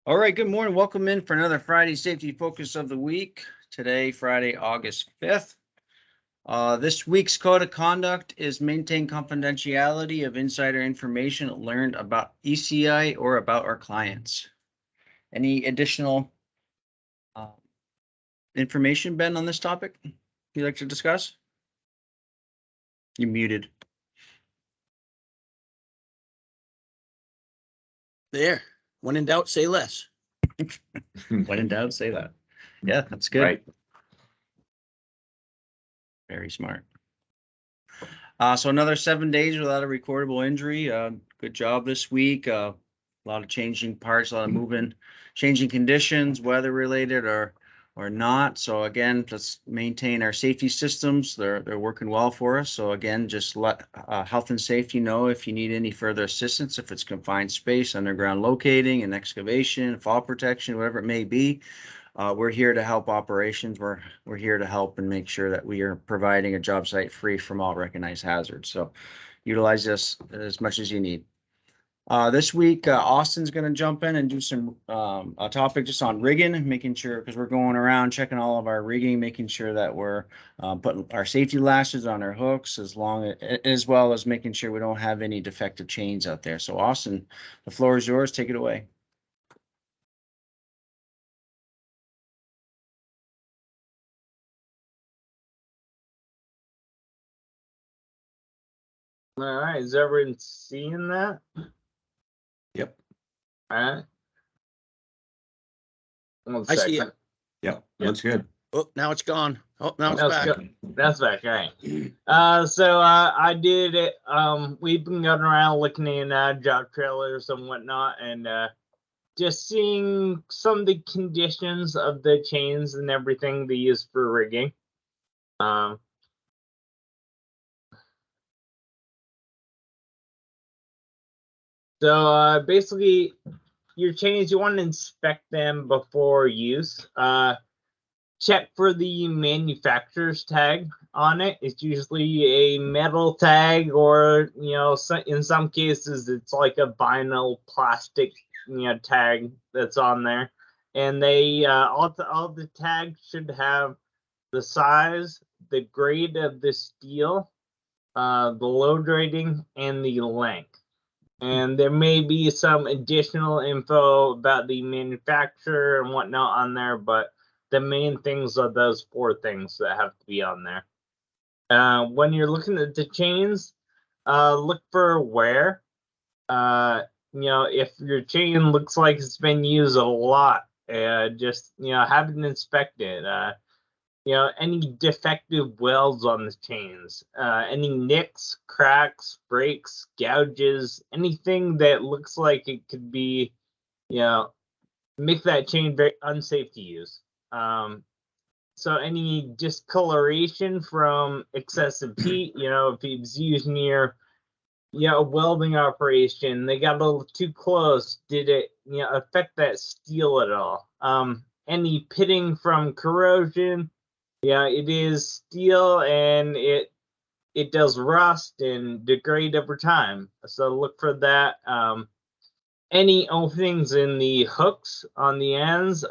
All right, good morning. Welcome in for another Friday Safety Focus of the Week. Today, Friday, August 5th. This week's code of conduct is maintain confidentiality of insider information learned about ECI or about our clients. Any additional information, Ben, on this topic you'd like to discuss? You're muted. There. When in doubt, say less. When in doubt, say that. Yeah, that's good. Right. Very smart. So another 7 days without a recordable injury. Good job this week. A lot of changing parts, a lot of moving, changing conditions, weather related or not. So again, let's maintain our safety systems. They're working well for us. So again, just let health and safety know if you need any further assistance, if it's confined space, underground locating and excavation, fall protection, whatever it may be. We're here to help operations. We're here to help and make sure that we are providing a job site free from all recognized hazards. So utilize this as much as you need. This week, Austin's going to jump in and do some a topic just on rigging, making sure, because we're going around checking all of our rigging, making sure that we're putting our safety lashes on our hooks, as well as making sure we don't have any defective chains out there. So Austin, the floor is yours. Take it away. All right, is everyone seeing that? Yep. All right. I see it. Yep, looks good. Oh, now it's gone. Oh, now it's That's back. good. That's back, all right. So I did it. We've been going around looking in job trailers and whatnot, and just seeing some of the conditions of the chains and everything they use for rigging. So basically, your chains, you want to inspect them before use. Check for the manufacturer's tag on it. It's usually a metal tag, or in some cases it's like a vinyl plastic tag that's on there. And they all the tags should have the size, the grade of the steel, the load rating, and the length. And there may be some additional info about the manufacturer and whatnot on there, but the main things are those 4 things that have to be on there. When you're looking at the chains, look for wear. If your chain looks like it's been used a lot, just have it inspected. Any defective welds on the chains, any nicks, cracks, breaks, gouges, anything that looks like it could be, make that chain very unsafe to use. So any discoloration from excessive heat, if it's used near, a welding operation, they got a little too close, did it, affect that steel at all? Any pitting from corrosion, it is steel, and it does rust and degrade over time. So look for that. Any openings in the hooks on the ends,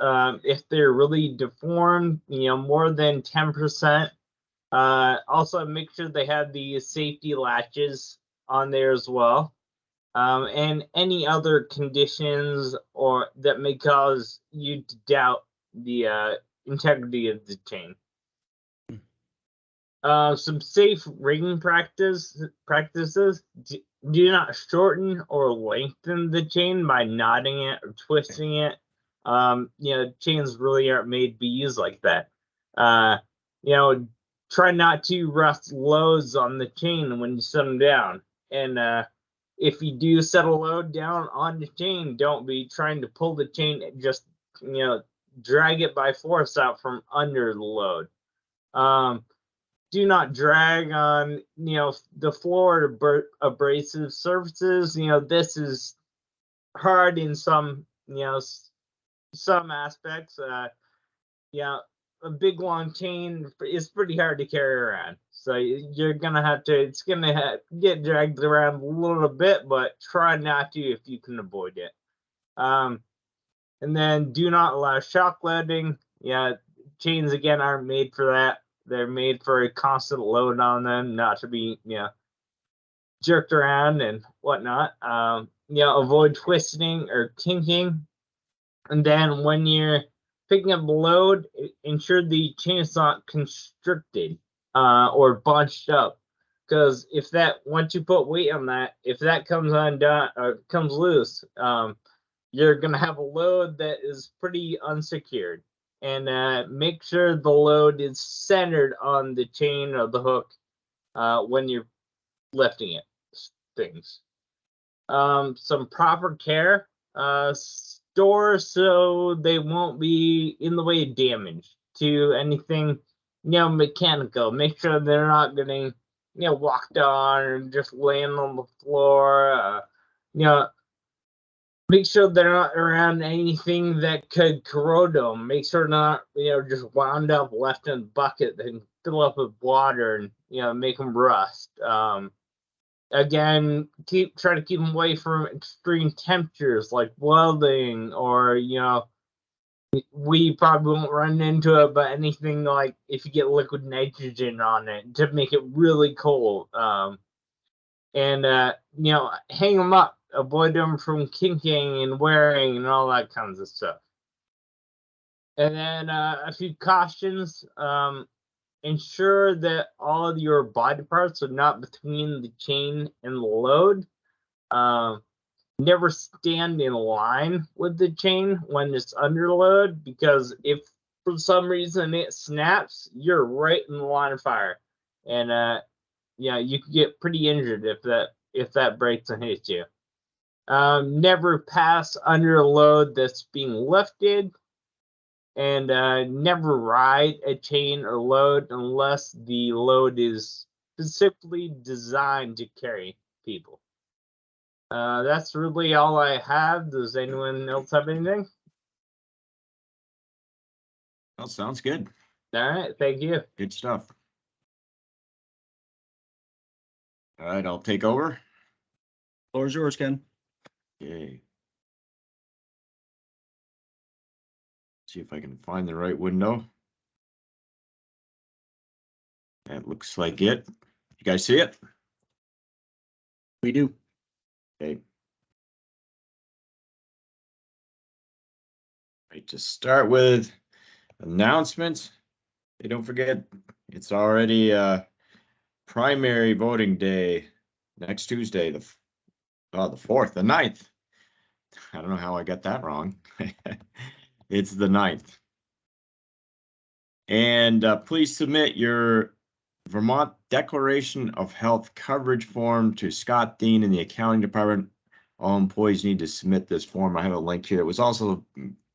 if they're really deformed, more than 10%. Also make sure they have the safety latches on there as well. And any other conditions or that may cause you to doubt the integrity of the chain. Some safe rigging practices. Do not shorten or lengthen the chain by knotting it or twisting it. Chains really aren't made to be used like that. Try not to rust loads on the chain when you set them down. And if you do set a load down on the chain, don't be trying to pull the chain, just drag it by force out from under the load. Do not drag on, the floor abrasive surfaces. This is hard in some, some aspects. A big long chain is pretty hard to carry around. So you're gonna have to, it's gonna get dragged around a little bit, but try not to if you can avoid it. And then do not allow shock loading. Yeah, chains again aren't made for that. They're made for a constant load on them, not to be, jerked around and whatnot. Avoid twisting or kinking. And then when you're picking up load, ensure the chain is not constricted or bunched up. Because if that, once you put weight on that, if that comes undone or comes loose, you're going to have a load that is pretty unsecured. And make sure the load is centered on the chain or the hook when you're lifting it. Things. Some proper care. Store so they won't be in the way of damage to anything, mechanical. Make sure they're not getting, walked on or just laying on the floor. Make sure they're not around anything that could corrode them. Make sure not, just wound up, left in a bucket, then fill up with water and, make them rust. Again, try to keep them away from extreme temperatures like welding or, we probably won't run into it, but anything like if you get liquid nitrogen on it to make it really cold. Hang them up, avoid them from kinking and wearing and all that kinds of stuff. And then a few cautions. Ensure that all of your body parts are not between the chain and the load. Never stand in line with the chain when it's under load, because if for some reason it snaps, you're right in the line of fire. And you could get pretty injured if that breaks and hits you. Never pass under a load that's being lifted. And never ride a chain or load unless the load is specifically designed to carry people. That's really all I have. Does anyone else have anything? Well, sounds good. All right, thank you. Good stuff. All right, I'll take over. Floor is yours, Ken. Okay. See if I can find the right window. That looks like it. You guys see it? We do. Okay. Right, to start with announcements. Hey, don't forget, it's already primary voting day next Tuesday, the 4th, the 9th. I don't know how I got that wrong. It's the 9th. And please submit your Vermont Declaration of Health coverage form to Scott Dean in the accounting department. All employees need to submit this form. I have a link here. It was also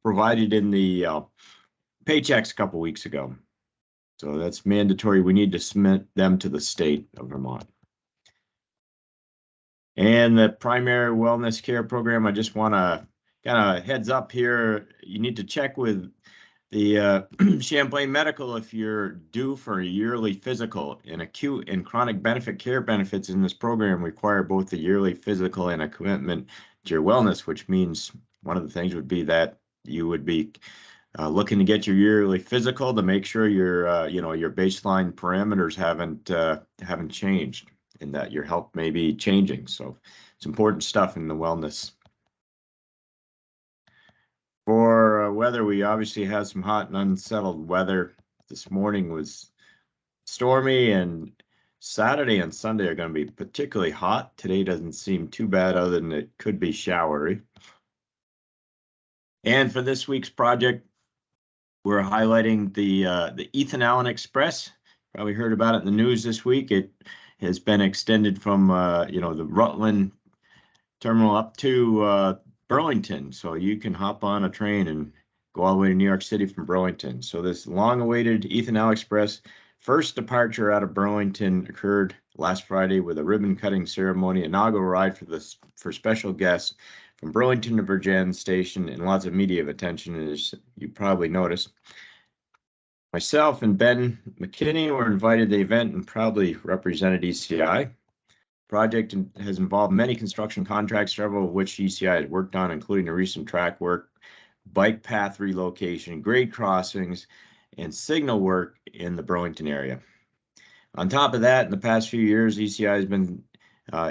provided in the paychecks a couple weeks ago. So that's mandatory. We need to submit them to the state of Vermont. And the primary wellness care program, I just want to kind of heads up here. You need to check with the Champlain Medical if you're due for a yearly physical. And acute and chronic benefit care benefits in this program require both the yearly physical and a commitment to your wellness, which means one of the things would be that you would be looking to get your yearly physical to make sure your your baseline parameters haven't changed and that your health may be changing. So it's important stuff in the wellness. For weather, we obviously had some hot and unsettled weather. This morning was stormy, and Saturday and Sunday are going to be particularly hot. Today doesn't seem too bad, other than it could be showery. And for this week's project, we're highlighting the Ethan Allen Express. Probably heard about it in the news this week. It has been extended from the Rutland terminal up to Burlington, so you can hop on a train and go all the way to New York City from Burlington. So this long-awaited Ethan Allen Express first departure out of Burlington occurred last Friday with a ribbon-cutting ceremony, inaugural ride for special guests from Burlington to Virgin Station, and lots of media attention, as you probably noticed. Myself and Ben McKinney were invited to the event and proudly represented ECI. Project has involved many construction contracts, several of which ECI has worked on, including the recent track work bike path relocation, grade crossings, and signal work in the Burlington area. On top of that, in the past few years, ECI has been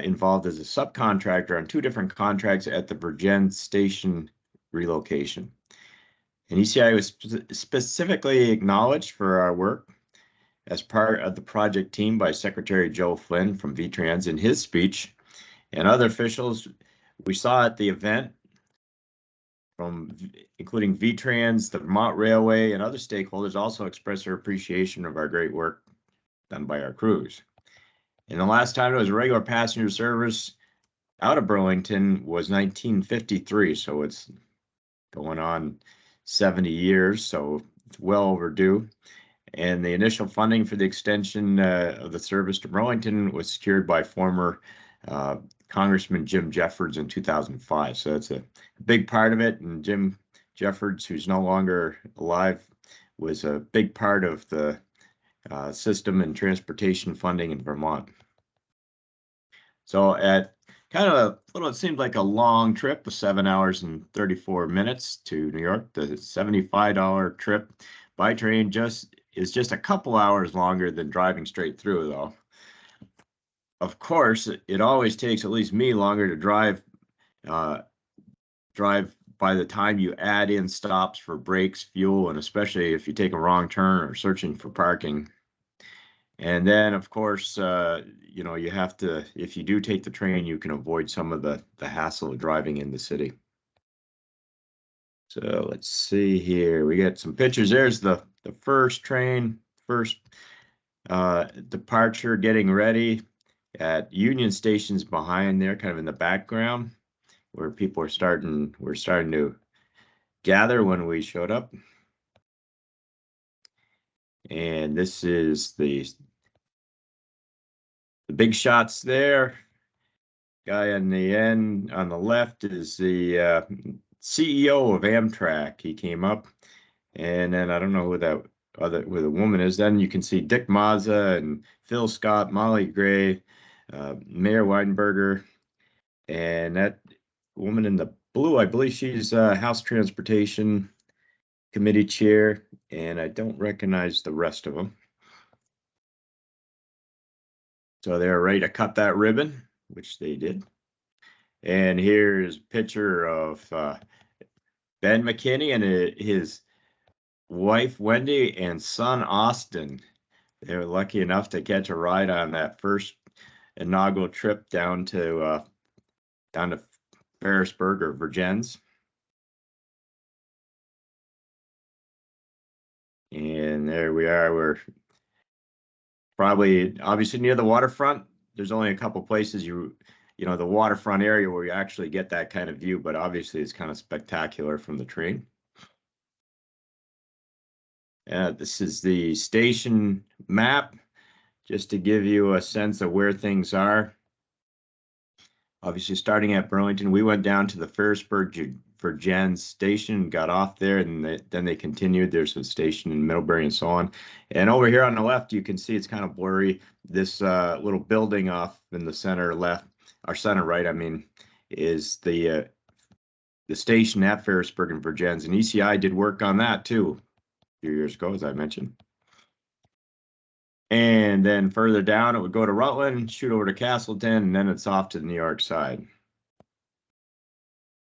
involved as a subcontractor on 2 different contracts at the Vergennes station relocation. And ECI was specifically acknowledged for our work as part of the project team by Secretary Joe Flynn from VTrans in his speech, and other officials we saw at the event, including VTrans, the Vermont Railway, and other stakeholders also expressed their appreciation of our great work done by our crews. And the last time it was regular passenger service out of Burlington was 1953, so it's going on 70 years, so it's well overdue. And the initial funding for the extension of the service to Burlington was secured by former Congressman Jim Jeffords in 2005. So that's a big part of it. And Jim Jeffords, who's no longer alive, was a big part of the system and transportation funding in Vermont. So at kind of it seemed like a long trip of 7 hours and 34 minutes to New York. The $75 trip by train is just a couple hours longer than driving straight through, though. Of course, it always takes at least me longer to drive by the time you add in stops for brakes, fuel, and especially if you take a wrong turn or searching for parking. And then, of course, you have to, if you do take the train, you can avoid some of the hassle of driving in the city. So let's see here. We got some pictures. There's the first train, first departure, getting ready at Union Station's behind there, kind of in the background, where people were starting to gather when we showed up. And this is the big shots there. Guy on the end on the left is the CEO of Amtrak. He came up, and then I don't know who the woman is. Then you can see Dick Mazza and Phil Scott, Molly Gray, Mayor Weinberger, and that woman in the blue, I believe she's House Transportation Committee Chair, and I don't recognize the rest of them. So they're ready to cut that ribbon, which they did. And here's a picture of Ben McKinney and his wife, Wendy, and son, Austin. They were lucky enough to catch a ride on that first inaugural trip down to Ferrisburg or Vergennes. And there we are. We're probably obviously near the waterfront. There's only a couple places the waterfront area where you actually get that kind of view, but obviously it's kind of spectacular from the train. This is the station map, just to give you a sense of where things are. Obviously, starting at Burlington, we went down to the Ferrisburg Vergennes station, got off there, and then they continued. There's a station in Middlebury and so on. And over here on the left, you can see it's kind of blurry. This little building off in the center left, or center right, I mean, is the station at Ferrisburg and Vergennes. And ECI did work on that too a few years ago, as I mentioned. And then further down, it would go to Rutland, shoot over to Castleton, and then it's off to the New York side.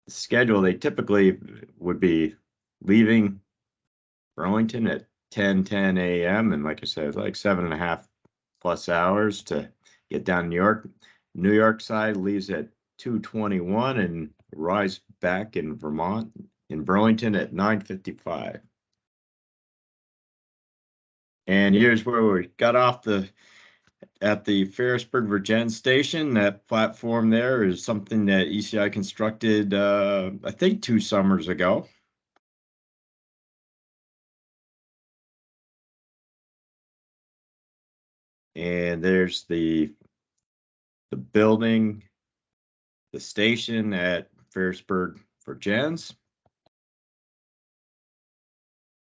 The schedule, they typically would be leaving Burlington at 10:10 a.m. And like I said, it's like 7.5+ hours to get down to New York. New York side leaves at 2:21 and arrives back in Burlington at 9:55. And here's where we got off at the Ferrisburg Vergennes station. That platform there is something that ECI constructed, I think 2 summers ago. And there's the building, the station at Ferrisburg Vergennes.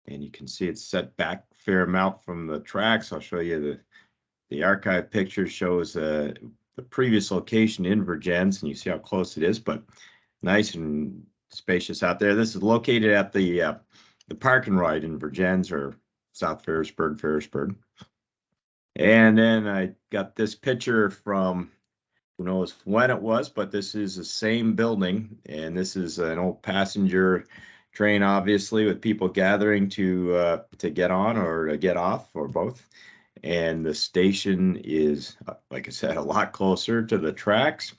And you can see it's set back a fair amount from the tracks. I'll show you the archive picture shows the previous location in Vergennes, and you see how close it is, but nice and spacious out there. This is located at the Park and Ride in Vergennes or South Ferrisburg. And then I got this picture from, who knows when it was, but this is the same building, and this is an old passenger train, obviously, with people gathering to get on or to get off or both. And the station is, like I said, a lot closer to the tracks.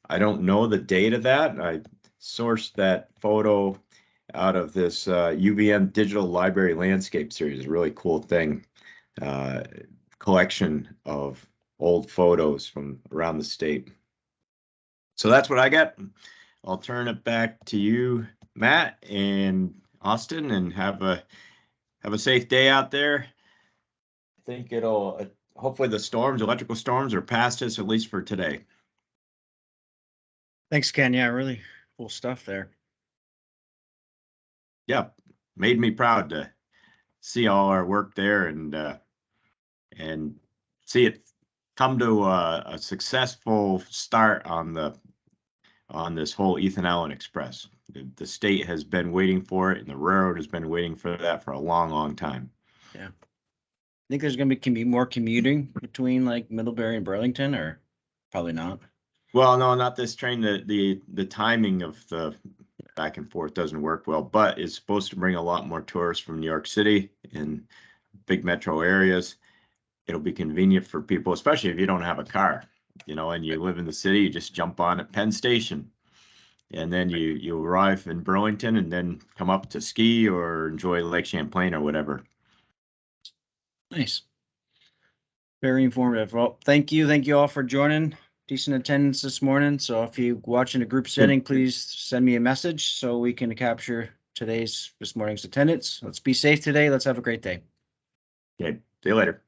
I don't know the date of that. I sourced that photo out of this UVM Digital Library Landscape Series. A really cool thing, collection of old photos from around the state. So that's what I got. I'll turn it back to you, Matt and Austin, and have a safe day out there. I think it'll hopefully the electrical storms are past us, at least for today. Thanks, Ken. Yeah, really cool stuff there. Yeah, made me proud to see all our work there and see it come to a successful start on this whole Ethan Allen Express. The state has been waiting for it, and the railroad has been waiting for that for a long, long time. Yeah. I think there's going to be more commuting between like Middlebury and Burlington, or probably not. Well, no, not this train. The timing of the back and forth doesn't work well, but it's supposed to bring a lot more tourists from New York City and big metro areas. It'll be convenient for people, especially if you don't have a car, and you live in the city. You just jump on at Penn Station, and then you arrive in Burlington, and then come up to ski or enjoy Lake Champlain or whatever. Nice. Very informative. Well, thank you all for joining. Decent attendance this morning. So if you're watching a group setting, please send me a message so we can capture this morning's attendance. Let's be safe today. Let's have a great day. Okay, see you later.